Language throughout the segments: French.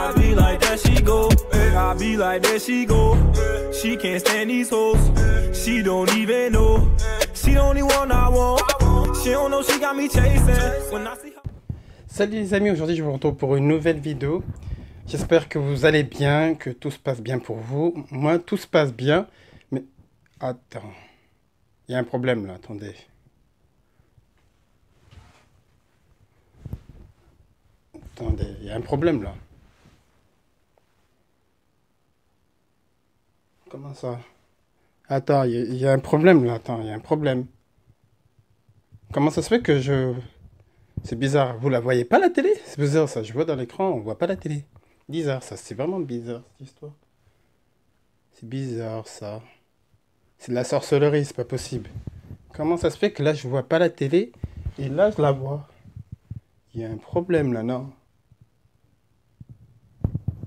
I be like that she go, I be like that she go. She can't stand these hoes, she don't even know. She the only one I want, she don't know she got me chasing. When I see her... Salut les amis, aujourd'hui je vous retrouve pour une nouvelle vidéo. J'espère que vous allez bien, que tout se passe bien pour vous. Moi tout se passe bien, mais... Attends, il y a un problème là, attendez. Attendez, il y a un problème là. Comment ça? Attends, il y a un problème là, attends, il y a un problème. Comment ça se fait que je... C'est bizarre, vous la voyez pas la télé? C'est bizarre ça, je vois dans l'écran, on voit pas la télé. Bizarre ça, c'est vraiment bizarre cette histoire. C'est bizarre ça. C'est de la sorcellerie, c'est pas possible. Comment ça se fait que là je vois pas la télé et là je la vois? Il y a un problème là, non?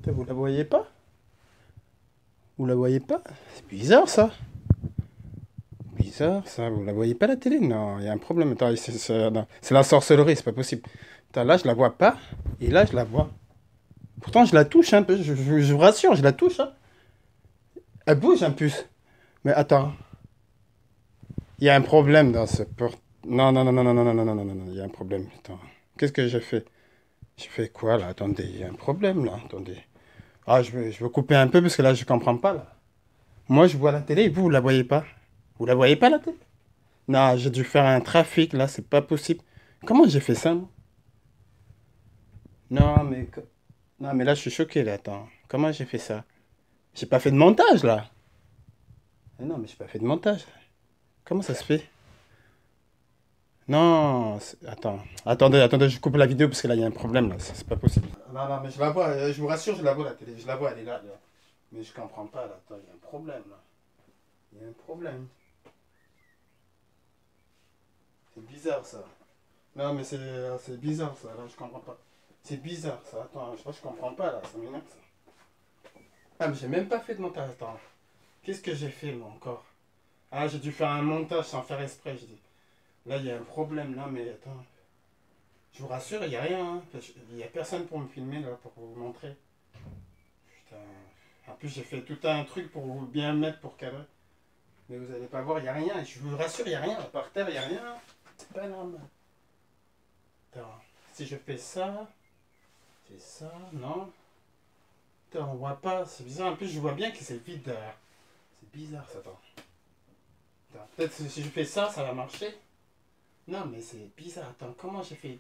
Vous la voyez pas? Vous la voyez pas? C'est bizarre ça. Bizarre ça, vous la voyez pas la télé? Non, il y a un problème. Attends, c'est la sorcellerie, c'est pas possible. Attends, là je la vois pas et là je la vois. Pourtant je la touche un peu, je vous rassure, je la touche. Hein. Elle bouge un peu. Mais attends. Il y a un problème dans ce porte. Non, non, non, non, non, non, non, non, non, non, non, il y a un problème. Attends. Qu'est-ce que j'ai fait? J'ai fait quoi là? Attendez, il y a un problème là, attendez. Ah, je veux couper un peu parce que là, je comprends pas, là. Moi, je vois la télé et vous la voyez pas. Vous la voyez pas, la télé? Non, j'ai dû faire un trafic, là, c'est pas possible. Comment j'ai fait ça, moi? Non, mais... Non, mais là, je suis choqué, là, attends. Comment j'ai fait ça? J'ai pas fait de montage, là. Non, mais j'ai pas fait de montage. Comment ça se fait? Non, attends. Attendez, je coupe la vidéo parce que là, il y a un problème, là. C'est pas possible. Non, non, mais je la vois, je vous rassure, je la vois, la télé. Je la vois, elle est là. Mais je comprends pas, là. Attends, il y a un problème, là. Il y a un problème. C'est bizarre, ça. Non, mais c'est bizarre, ça. Là, je comprends pas. C'est bizarre, ça. Attends, je comprends pas, là. Ça m'énerve, ça. Ah, mais j'ai même pas fait de montage. Attends. Qu'est-ce que j'ai fait, moi, encore? Ah, j'ai dû faire un montage sans faire exprès, je dis. Là, il y a un problème, là, mais attends. Je vous rassure, il n'y a rien. Hein. Il n'y a personne pour me filmer, là, pour vous montrer. Putain. En plus, j'ai fait tout un truc pour vous bien mettre pour cadrer. Mais vous n'allez pas voir, il n'y a rien. Je vous rassure, il n'y a rien. Par terre, il n'y a rien. C'est pas normal. Attends. Si je fais ça, c'est ça, non. Attends, on voit pas. C'est bizarre. En plus, je vois bien que c'est vide derrière. C'est bizarre, ça, attends. Peut-être si je fais ça, ça va marcher. Non, mais c'est bizarre. Attends, comment j'ai fait?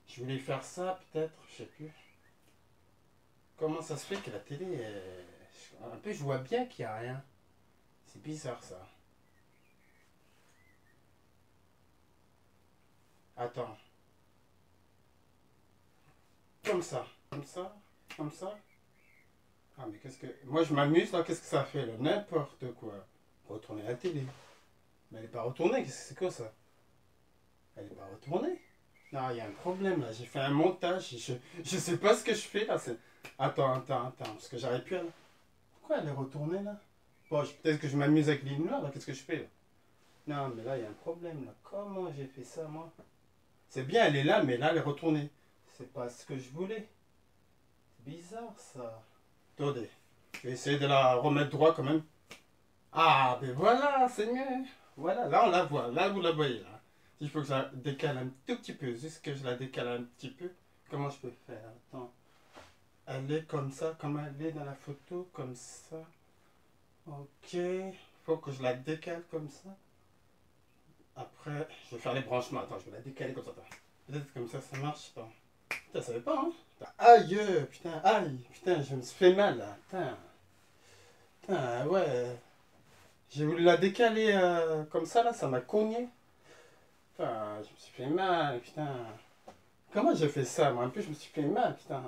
Je voulais faire ça, peut-être, je sais plus. Comment ça se fait que la télé... Un peu, je vois bien qu'il n'y a rien. C'est bizarre, ça. Attends. Comme ça. Comme ça. Comme ça. Ah, mais qu'est-ce que... Moi, je m'amuse, là. Qu'est-ce que ça fait, là? N'importe quoi. Retourner la télé. Mais elle n'est pas retournée. Qu'est-ce que c'est quoi, ça? Elle n'est pas retournée. Non, il y a un problème là. J'ai fait un montage. Je sais pas ce que je fais là. Attends. Parce que j'arrive plus à... Pourquoi elle est retournée là? Bon, peut-être que je m'amuse avec les lumières là. Qu'est-ce que je fais là? Non, mais là, il y a un problème là. Comment j'ai fait ça moi? C'est bien, elle est là, mais là, elle est retournée. C'est pas ce que je voulais. C'est bizarre ça. Attendez. Je vais essayer de la remettre droit quand même. Ah, ben voilà, c'est mieux. Voilà, là, on la voit. Là, vous la voyez là. Il faut que je la décale un tout petit peu. Juste que je la décale un petit peu. Comment je peux faire? Attends. Elle est comme ça, comme elle est dans la photo, comme ça. Ok. Il faut que je la décale comme ça. Après, je vais faire les branchements. Attends, je vais la décaler comme ça. Peut-être comme ça marche. Attends. Putain, ça savais pas, hein? Aïe, putain, aïe. Putain, je me suis fait mal, là. Putain, ouais. J'ai voulu la décaler comme ça, là. Ça m'a cogné. Putain, je me suis fait mal, putain. Comment j'ai fait ça, moi? En plus, je me suis fait mal, putain.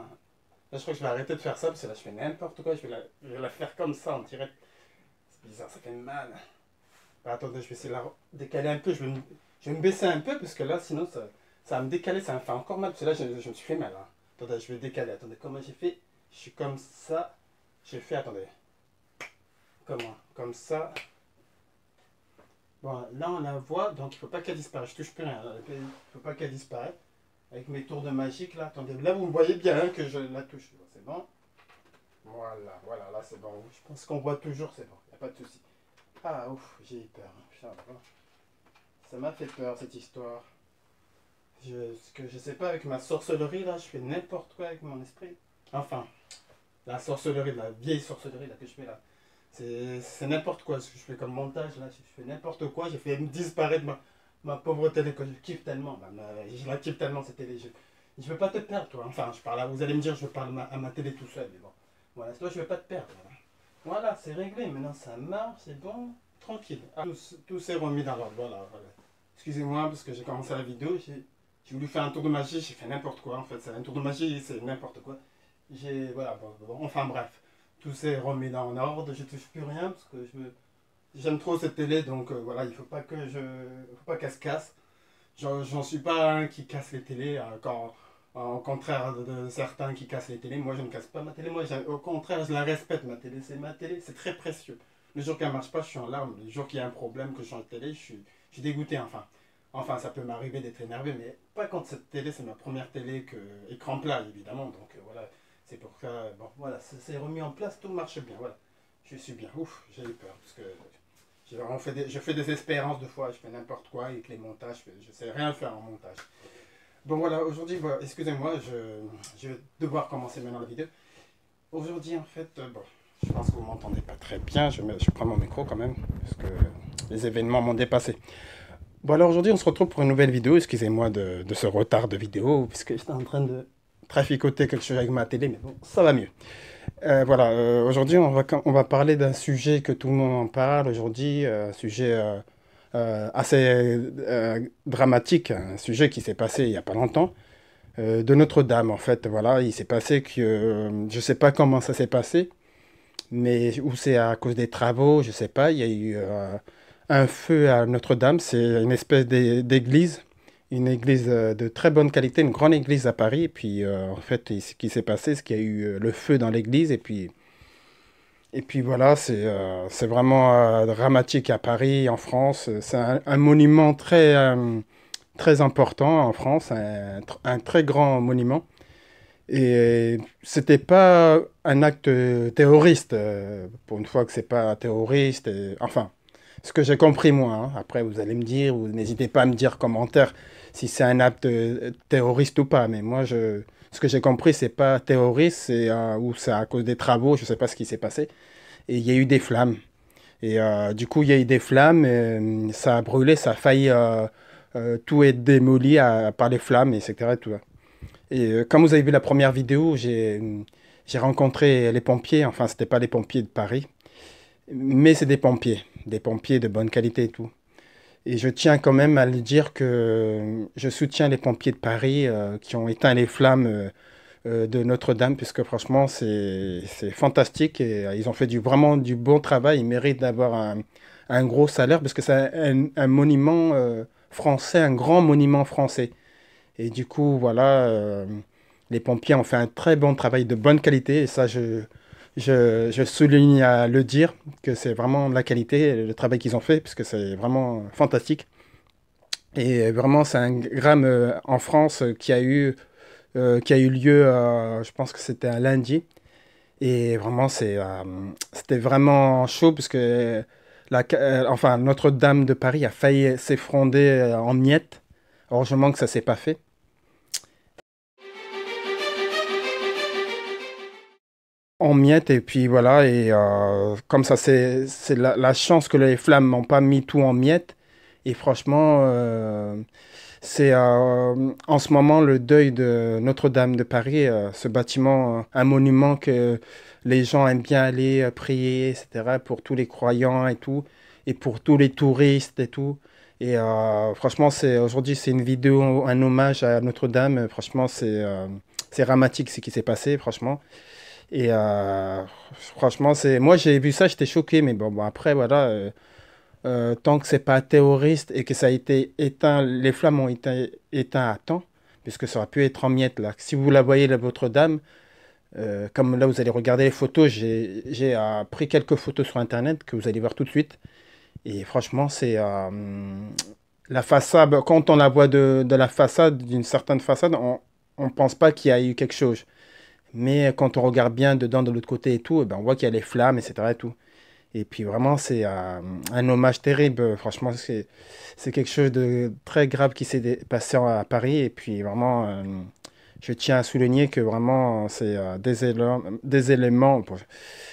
Là, je crois que je vais arrêter de faire ça, parce que là, je fais n'importe quoi. Je vais la faire comme ça, on dirait. C'est bizarre, ça fait mal. Bah, attendez, je vais essayer de la décaler un peu. Je vais me baisser un peu, parce que là, sinon, ça va me décaler, ça va me faire encore mal. Parce que là, je me suis fait mal. Hein. Attendez, je vais décaler. Attendez, comment j'ai fait? Je suis comme ça. J'ai fait, attendez. Comment? Comme ça. Bon, là on la voit, donc il ne faut pas qu'elle disparaisse. Je touche plus rien. Il ne faut pas qu'elle disparaisse. Avec mes tours de magique là. Attendez, là vous me voyez bien hein, que je la touche. C'est bon. Voilà, voilà, là c'est bon. Je pense qu'on voit toujours, c'est bon, y a pas de souci. Ah ouf, j'ai eu peur, hein. Putain, voilà. Ça m'a fait peur cette histoire. Ce que je sais pas, avec ma sorcellerie là, je fais n'importe quoi avec mon esprit. Enfin, la sorcellerie, la vieille sorcellerie là que je fais là. C'est n'importe quoi ce que je fais comme montage là. Je fais n'importe quoi. J'ai fait disparaître ma pauvre télé que je kiffe tellement. Je la kiffe tellement cette télé. Je veux pas te perdre toi. Enfin, je parle à, vous allez me dire, je parle à ma télé tout seul. Mais bon, voilà, toi je veux pas te perdre. Voilà, c'est réglé. Maintenant ça marche, c'est bon, tranquille. Ah, tout s'est remis dans l'ordre. Voilà, voilà. Excusez-moi parce que j'ai commencé la vidéo. J'ai voulu faire un tour de magie. J'ai fait n'importe quoi en fait. C'est un tour de magie, c'est n'importe quoi. Voilà, bon, enfin bref, tout s'est remis dans l'ordre, je touche plus rien parce que j'aime trop cette télé, donc voilà, il faut pas faut pas qu'elle se casse. J'en suis pas un qui casse les télés, au contraire de certains qui cassent les télés, moi je ne casse pas ma télé, au contraire je la respecte ma télé, c'est ma télé, c'est très précieux. Le jour qu'elle marche pas, je suis en larmes, le jour qu'il y a un problème, que je change de télé, je suis dégoûté enfin. Enfin, ça peut m'arriver d'être énervé, mais pas quand cette télé, c'est ma première télé écran plat, évidemment. Donc voilà, c'est pour ça. Bon, voilà, c'est remis en place, tout marche bien. Voilà, je suis bien. Ouf, j'ai eu peur parce que j'ai vraiment je fais des espérances de fois, je fais n'importe quoi avec les montages, je sais rien faire en montage. Bon voilà, aujourd'hui, voilà, excusez-moi, je vais devoir commencer maintenant la vidéo. Aujourd'hui, en fait, bon, je pense que vous m'entendez pas très bien. Je prends mon micro quand même parce que les événements m'ont dépassé. Bon alors aujourd'hui on se retrouve pour une nouvelle vidéo, excusez-moi de ce retard de vidéo, puisque j'étais en train de traficoter quelque chose avec ma télé, mais bon, ça va mieux. Voilà, aujourd'hui on va parler d'un sujet que tout le monde en parle aujourd'hui, un sujet assez dramatique, un sujet qui s'est passé il n'y a pas longtemps, de Notre-Dame en fait, voilà, il s'est passé que, je ne sais pas comment ça s'est passé, mais ou c'est à cause des travaux, je ne sais pas, il y a eu un feu à Notre-Dame, c'est une espèce d'église, une église de très bonne qualité, une grande église à Paris. Et puis, en fait, ce qui s'est passé, c'est qu'il y a eu le feu dans l'église. Et puis voilà, c'est vraiment dramatique à Paris, en France. C'est un monument très important en France, un très grand monument. Et c'était pas un acte terroriste, pour une fois que c'est pas terroriste. Enfin, ce que j'ai compris moi, hein. Après vous allez me dire, vous n'hésitez pas à me dire en commentaire si c'est un acte terroriste ou pas. Mais moi, ce que j'ai compris, c'est pas terroriste, ou c'est à cause des travaux, je sais pas ce qui s'est passé. Et il y a eu des flammes. Et du coup, il y a eu des flammes, ça a brûlé, ça a failli tout être démoli par les flammes, etc. Tout. Et comme vous avez vu la première vidéo, j'ai rencontré les pompiers, enfin c'était pas les pompiers de Paris, mais c'est des pompiers de bonne qualité et tout. Et je tiens quand même à le dire que je soutiens les pompiers de Paris qui ont éteint les flammes de Notre-Dame, puisque franchement c'est fantastique et ils ont fait vraiment du bon travail, ils méritent d'avoir un gros salaire parce que c'est un monument français, un grand monument français. Et du coup, voilà, les pompiers ont fait un très bon travail de bonne qualité. Et ça, je souligne à le dire, que c'est vraiment de la qualité, le travail qu'ils ont fait, parce que c'est vraiment fantastique. Et vraiment, c'est un drame en France qui a eu lieu, je pense que c'était un lundi. Et vraiment, c'était vraiment chaud, parce que enfin, Notre-Dame de Paris a failli s'effondrer en miettes. Heureusement que ça ne s'est pas fait. En miettes et puis voilà et comme ça c'est la chance que les flammes n'ont pas mis tout en miettes et franchement c'est en ce moment le deuil de Notre-Dame de Paris, ce bâtiment, un monument que les gens aiment bien aller prier, etc., pour tous les croyants et tout, et pour tous les touristes et tout. Et franchement, aujourd'hui, c'est une vidéo, un hommage à Notre-Dame. Franchement, c'est dramatique ce qui s'est passé, franchement. Et franchement, moi j'ai vu ça, j'étais choqué, mais bon après, voilà, tant que c'est pas terroriste et que ça a été éteint, les flammes ont été éteintes à temps, puisque ça aurait pu être en miettes là. Si vous la voyez, Votre-Dame, comme là vous allez regarder les photos, j'ai pris quelques photos sur internet que vous allez voir tout de suite. Et franchement, c'est la façade, quand on la voit de la façade, d'une certaine façade, on ne pense pas qu'il y a eu quelque chose. Mais quand on regarde bien dedans, de l'autre côté et tout, eh ben, on voit qu'il y a les flammes, etc. et tout. Et puis vraiment, c'est un hommage terrible. Franchement, c'est quelque chose de très grave qui s'est passé à Paris. Et puis vraiment, je tiens à souligner que vraiment, c'est des éléments,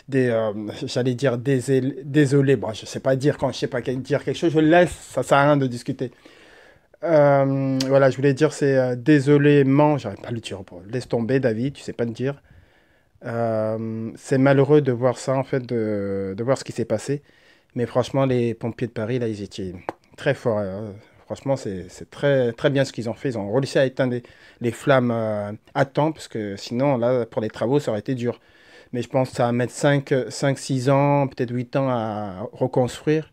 j'allais dire désolé. Bon, je sais pas dire quand je sais pas dire quelque chose, je laisse, ça sert à rien de discuter. Voilà, je voulais dire, c'est désolément, j'arrive pas à le dire. Bon, laisse tomber, David, tu sais pas le dire. C'est malheureux de voir ça, en fait, de voir ce qui s'est passé. Mais franchement, les pompiers de Paris, là, ils étaient très forts, hein. Franchement, c'est très, très bien ce qu'ils ont fait. Ils ont réussi à éteindre les flammes à temps, parce que sinon, là, pour les travaux, ça aurait été dur. Mais je pense que ça va mettre 6 ans, peut-être 8 ans à reconstruire.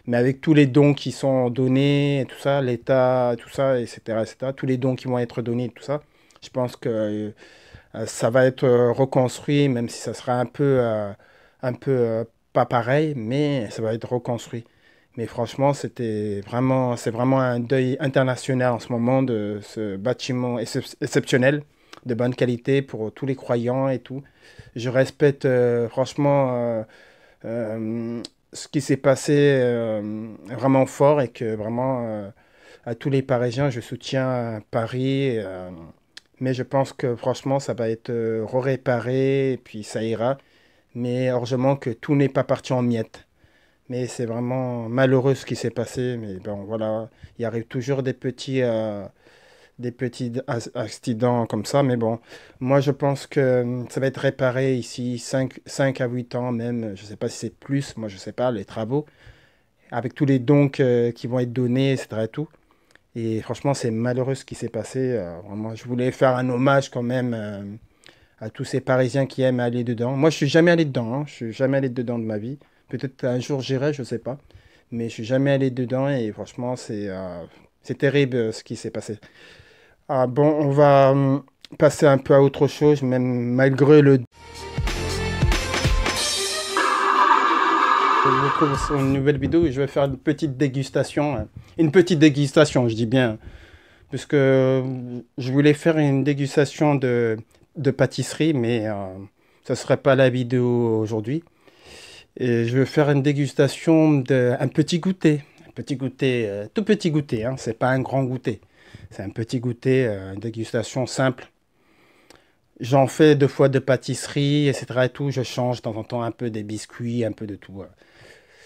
Mais avec tous les dons qui sont donnés, et tout ça, l'État, tout ça, etc., etc., tous les dons qui vont être donnés, tout ça, je pense que ça va être reconstruit, même si ça sera un peu pas pareil, mais ça va être reconstruit. Mais franchement, c'est vraiment un deuil international en ce moment de ce bâtiment exceptionnel, de bonne qualité pour tous les croyants et tout. Je respecte franchement ce qui s'est passé vraiment fort et que vraiment à tous les Parisiens, je soutiens Paris. Mais je pense que franchement, ça va être réparé et puis ça ira. Mais heureusement que tout n'est pas parti en miettes. Mais c'est vraiment malheureux ce qui s'est passé. Mais bon, voilà, il arrive toujours des petits accidents comme ça. Mais bon, moi je pense que ça va être réparé ici 5 à 8 ans même. Je ne sais pas si c'est plus, moi je ne sais pas, les travaux. Avec tous les dons qui vont être donnés, etc. Et tout. Et franchement, c'est malheureux ce qui s'est passé. Vraiment, je voulais faire un hommage quand même à tous ces Parisiens qui aiment aller dedans. Moi, je suis jamais allé dedans, hein. Je suis jamais allé dedans de ma vie. Peut-être un jour j'irai, je sais pas. Mais je suis jamais allé dedans et franchement, c'est terrible ce qui s'est passé. Ah bon, on va passer un peu à autre chose, même malgré le... Je vous retrouve sur une nouvelle vidéo et je vais faire une petite dégustation, hein. Une petite dégustation, je dis bien, puisque je voulais faire une dégustation de pâtisserie, mais ça ne serait pas la vidéo aujourd'hui. Et je vais faire une dégustation d'un petit goûter. Un petit goûter, tout petit goûter, hein. C'est pas un grand goûter. C'est un petit goûter, une dégustation simple. J'en fais 2 fois de pâtisserie, etc. et tout. Je change de temps en temps un peu des biscuits, un peu de tout.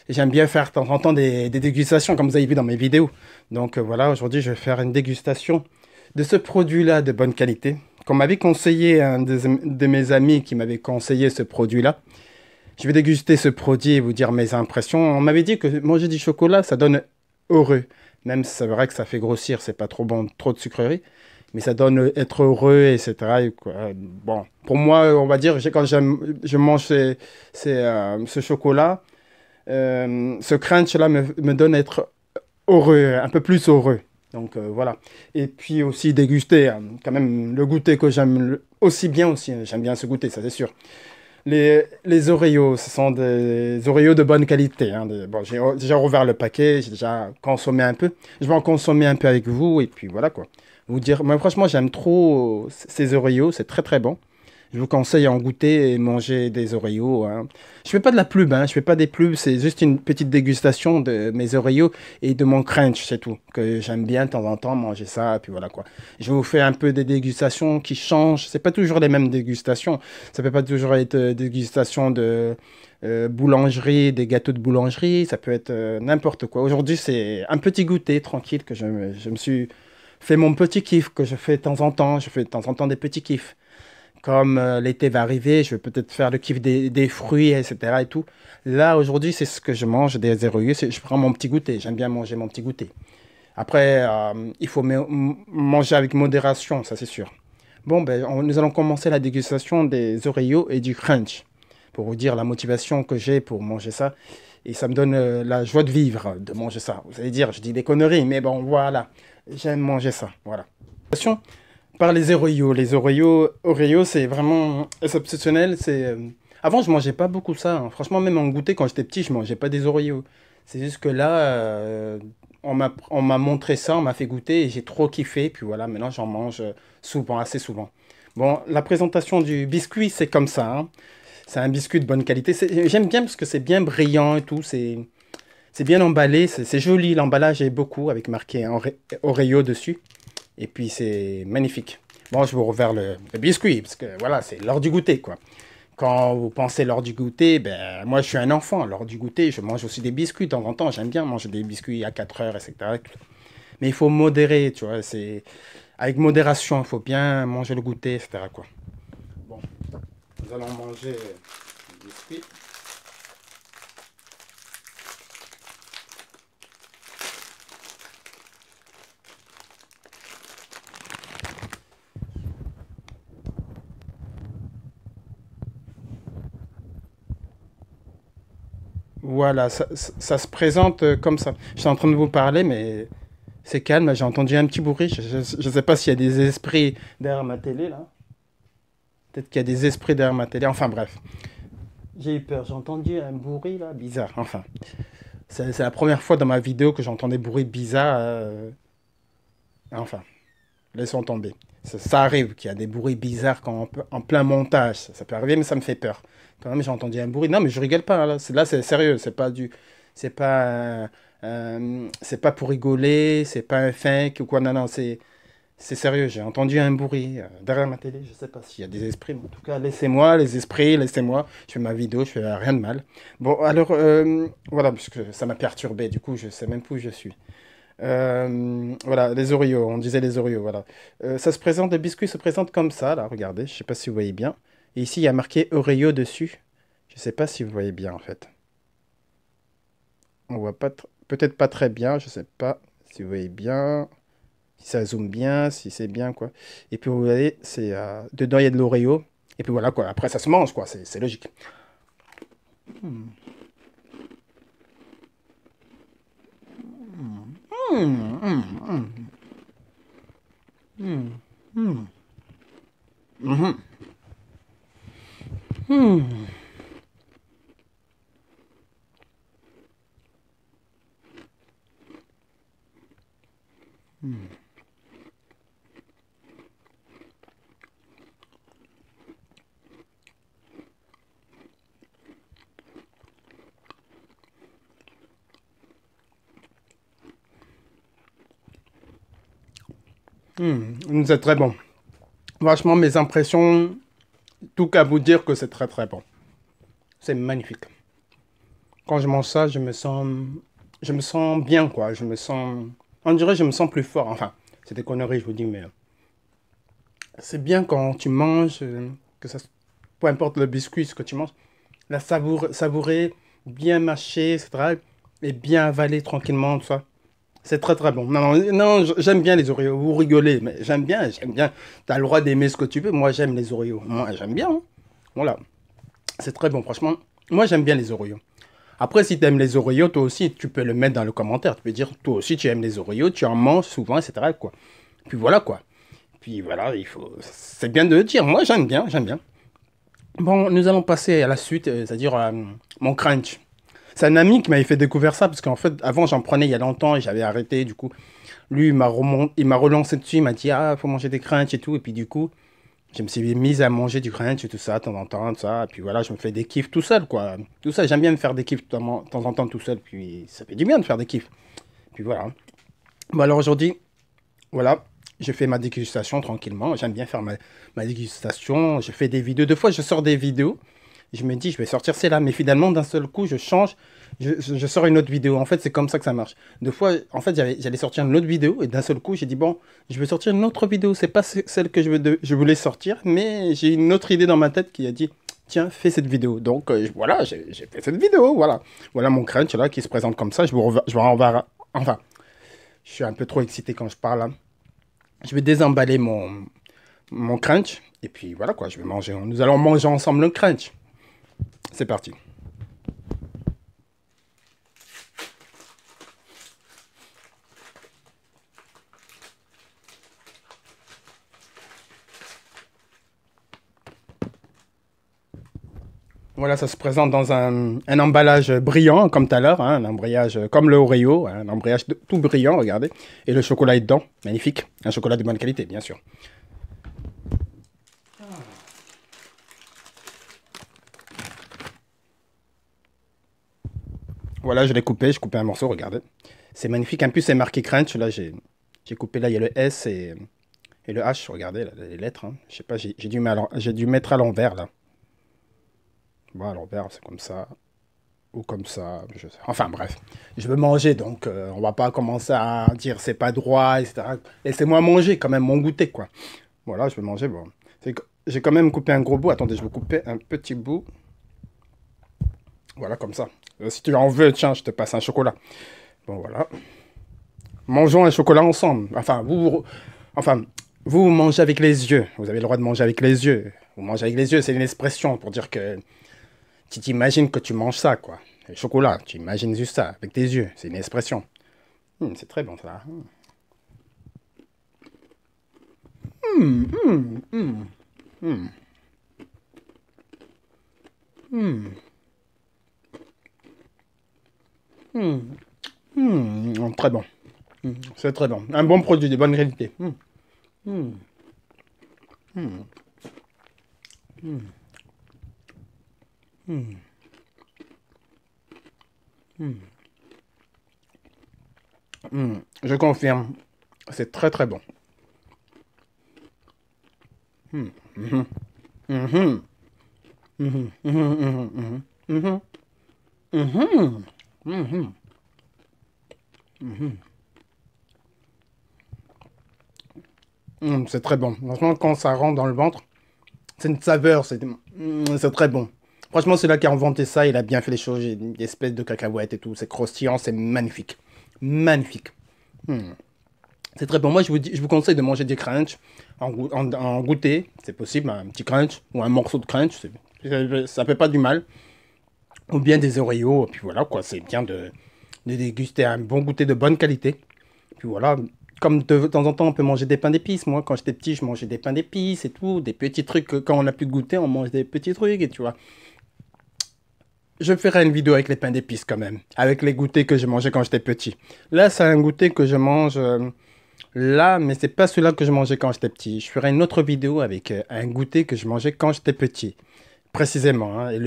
J'aime bien faire de temps en temps des dégustations, comme vous avez vu dans mes vidéos. Donc voilà, aujourd'hui, je vais faire une dégustation de ce produit-là de bonne qualité. Qu'on m'avait conseillé, un de mes amis qui m'avait conseillé ce produit-là. Je vais déguster ce produit et vous dire mes impressions. On m'avait dit que manger du chocolat, ça donne heureux. Même si c'est vrai que ça fait grossir, c'est pas trop bon, trop de sucreries. Mais ça donne être heureux, etc. Et quoi. Bon, pour moi, on va dire, quand je mange ce chocolat, ce crunch-là me donne être heureux, un peu plus heureux. Donc voilà. Et puis aussi déguster, hein, quand même, le goûter que j'aime aussi bien aussi. J'aime bien ce goûter, ça c'est sûr. Les Oreos, ce sont des Oreos de bonne qualité, hein. Bon, j'ai déjà ouvert le paquet, j'ai déjà consommé un peu. Je vais en consommer un peu avec vous et puis voilà quoi. Vous dire, moi franchement j'aime trop ces Oreos, c'est très très bon. Je vous conseille à en goûter et manger des Oreos, hein. Je fais pas de la pub, hein. Je fais pas des pubs, c'est juste une petite dégustation de mes Oreos et de mon crunch, c'est tout. Que j'aime bien de temps en temps manger ça, et puis voilà quoi. Je vous fais un peu des dégustations qui changent. C'est pas toujours les mêmes dégustations. Ça peut pas toujours être dégustation de boulangerie, des gâteaux de boulangerie. Ça peut être n'importe quoi. Aujourd'hui, c'est un petit goûter tranquille que je me suis fait mon petit kiff que je fais de temps en temps. Je fais de temps en temps des petits kiffs. Comme l'été va arriver, je vais peut-être faire le kiff des fruits, etc. et tout. Là, aujourd'hui, c'est ce que je mange, des Oreos. Je prends mon petit goûter. J'aime bien manger mon petit goûter. Après, il faut manger avec modération, ça c'est sûr. Bon, ben, nous allons commencer la dégustation des Oreos et du crunch. Pour vous dire la motivation que j'ai pour manger ça. Et ça me donne la joie de vivre, de manger ça. Vous allez dire, je dis des conneries, mais bon, voilà. J'aime manger ça, voilà. Par les Oreos. Les Oreos, c'est vraiment exceptionnel. Avant, je mangeais pas beaucoup ça, hein. Franchement, même en goûter, quand j'étais petit, je mangeais pas des Oreos. C'est juste que là, on m'a montré ça, on m'a fait goûter et j'ai trop kiffé. Puis voilà, maintenant, j'en mange souvent, assez souvent. Bon, la présentation du biscuit, c'est comme ça, hein. C'est un biscuit de bonne qualité. J'aime bien parce que c'est bien brillant et tout. C'est bien emballé. C'est joli. L'emballage est beaucoup avec marqué Oreo dessus. Et puis, c'est magnifique. Bon, je vous revers le biscuit parce que voilà, c'est l'heure du goûter, quoi. Quand vous pensez l'heure du goûter, ben, moi, je suis un enfant. L'heure du goûter, je mange aussi des biscuits de temps en temps. J'aime bien manger des biscuits à 4 heures, etc. Mais il faut modérer, tu vois. Avec modération, il faut bien manger le goûter, etc., quoi. Bon, nous allons manger le biscuit. Voilà, ça se présente comme ça. Je suis en train de vous parler, mais c'est calme. J'ai entendu un petit bruit. Je ne sais pas s'il y a des esprits derrière ma télé, là. Peut-être qu'il y a des esprits derrière ma télé. Enfin, bref. J'ai eu peur. J'ai entendu un bruit, là, bizarre. Enfin, c'est la première fois dans ma vidéo que j'entendais bruit bizarre. Enfin, laissons tomber. Ça arrive qu'il y a des bruits bizarres en plein montage. Ça peut arriver, mais ça me fait peur. Quand même, j'ai entendu un bruit. Non, mais je rigole pas. Là, c'est sérieux. C'est pas pour rigoler. C'est pas un fake ou quoi. Non, non, c'est sérieux. J'ai entendu un bruit derrière ma télé. Je sais pas s'il y a des esprits. Mais en tout cas, laissez-moi, les esprits, laissez-moi. Je fais ma vidéo. Je fais rien de mal. Bon, alors, voilà, parce que ça m'a perturbé. Du coup, je sais même plus où je suis. Voilà, les Oreos, on disait les Oreos, voilà. Le biscuit se présente comme ça, là, regardez, je sais pas si vous voyez bien. Et ici, il y a marqué Oreo dessus. Je sais pas si vous voyez bien, en fait. On voit pas, peut-être pas très bien, je sais pas si vous voyez bien, si ça zoome bien, si c'est bien, quoi. Et puis, vous voyez, dedans, il y a de l'Oreo. Et puis voilà, quoi, après, ça se mange, quoi, c'est logique. Hmm. Hmm, hmm, hmm. Hmm, hmm, mhm, hmm, hmm. C'est très bon. Franchement, mes impressions, tout qu'à vous dire que c'est très très bon. C'est magnifique. Quand je mange ça, je me sens bien, quoi. On dirait que je me sens plus fort. Enfin, c'est des conneries, je vous dis, mais c'est bien quand tu manges, peu importe le biscuit, ce que tu manges, la savourer, bien mâcher, etc. Et bien avaler tranquillement, tout ça. C'est très très bon. Non, non, non, j'aime bien les Oreos. Vous rigolez, mais j'aime bien, j'aime bien. T'as le droit d'aimer ce que tu veux. Moi, j'aime les Oreos. Moi, j'aime bien, hein. Voilà. C'est très bon, franchement. Moi, j'aime bien les Oreos. Après, si tu aimes les Oreos, toi aussi, tu peux le mettre dans le commentaire. Tu peux dire, toi aussi, tu aimes les Oreos, tu en manges souvent, etc., quoi. Puis voilà, quoi. Puis voilà, c'est bien de le dire. Moi, j'aime bien, j'aime bien. Bon, nous allons passer à la suite, c'est-à-dire mon crunch. C'est un ami qui m'avait fait découvrir ça, parce qu'en fait, avant, j'en prenais il y a longtemps et j'avais arrêté. Du coup, lui, il m'a relancé dessus, il m'a dit, ah, faut manger des crunchs et tout. Et puis, du coup, je me suis mise à manger du crunch et tout ça, de temps en temps, tout ça. Et puis voilà, je me fais des kiffs tout seul, quoi. Tout ça, j'aime bien me faire des kiffs de temps en temps tout seul. Puis ça fait du bien de faire des kiffs. Puis voilà. Bon, alors aujourd'hui, voilà, je fais ma dégustation tranquillement. J'aime bien faire ma dégustation. Je fais des vidéos. Deux fois, je sors des vidéos. Je me dis, je vais sortir celle-là. Mais finalement, d'un seul coup, je change. Je sors une autre vidéo. En fait, c'est comme ça que ça marche. Deux fois, en fait, j'allais sortir une autre vidéo. Et d'un seul coup, j'ai dit, bon, je vais sortir une autre vidéo. C'est pas celle que je voulais sortir. Mais j'ai une autre idée dans ma tête qui a dit, tiens, fais cette vidéo. Donc, voilà, j'ai fait cette vidéo. Voilà. Voilà mon crunch, là, qui se présente comme ça. Je vais enfin, je suis un peu trop excité quand je parle, là. Je vais désemballer mon crunch. Et puis, voilà, quoi, je vais manger. Nous allons manger ensemble le crunch. C'est parti. Voilà, ça se présente dans un emballage brillant, comme tout à l'heure, hein, un emballage comme le Oreo, hein, un emballage tout brillant, regardez. Et le chocolat est dedans, magnifique. Un chocolat de bonne qualité, bien sûr. Voilà, je l'ai coupé, je coupé un morceau, regardez. C'est magnifique. En plus, c'est marqué crunch. Là, j'ai coupé, là, il y a le S et le H. Regardez, là, les lettres. Hein. Je sais pas, j'ai dû mettre à l'envers, là. Bon, à l'envers, c'est comme ça. Ou comme ça, je sais. Enfin, bref. Je veux manger, donc on va pas commencer à dire c'est pas droit, etc. Laissez-moi manger, quand même, mon goûter, quoi. Voilà, je vais manger, bon. J'ai quand même coupé un gros bout. Attendez, je vais couper un petit bout. Voilà, comme ça. Si tu en veux, tiens, je te passe un chocolat. Bon, voilà. Mangeons un chocolat ensemble. Enfin, vous mangez avec les yeux. Vous avez le droit de manger avec les yeux. Vous mangez avec les yeux, c'est une expression pour dire que tu t'imagines que tu manges ça, quoi. Le chocolat, tu imagines juste ça, avec tes yeux. C'est une expression. C'est très bon, ça. Très bon. C'est très bon. Un bon produit de bonne qualité. Je confirme. C'est très très bon. C'est très bon. Franchement, quand ça rentre dans le ventre, c'est une saveur, c'est très bon. Franchement, c'est là qui a inventé ça, il a bien fait les choses, j'ai une espèce de cacahuètes et tout, c'est croustillant, c'est magnifique. Magnifique. C'est très bon. Moi, je vous conseille de manger des crunch en goûter, c'est possible, un petit crunch ou un morceau de crunch, ça fait pas du mal. Ou bien des Oreos, puis voilà, quoi, c'est bien de déguster un bon goûter de bonne qualité. Puis voilà, comme de temps en temps, on peut manger des pains d'épices. Moi, quand j'étais petit, je mangeais des pains d'épices et tout, des petits trucs. Quand on a pu goûter, on mange des petits trucs et tu vois. Je ferai une vidéo avec les pains d'épices quand même, avec les goûters que je mangeais quand j'étais petit. Là, c'est un goûter que je mange là, mais c'est pas celui-là que je mangeais quand j'étais petit. Je ferai une autre vidéo avec un goûter que je mangeais quand j'étais petit, précisément, hein, et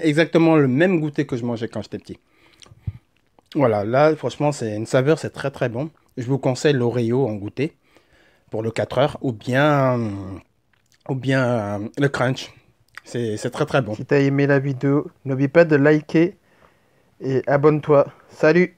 exactement le même goûter que je mangeais quand j'étais petit. Voilà, là, franchement, c'est une saveur, c'est très très bon. Je vous conseille l'Oreo en goûter pour le 4 heures ou bien le crunch. C'est très très bon. Si t'as aimé la vidéo, n'oublie pas de liker et abonne-toi. Salut!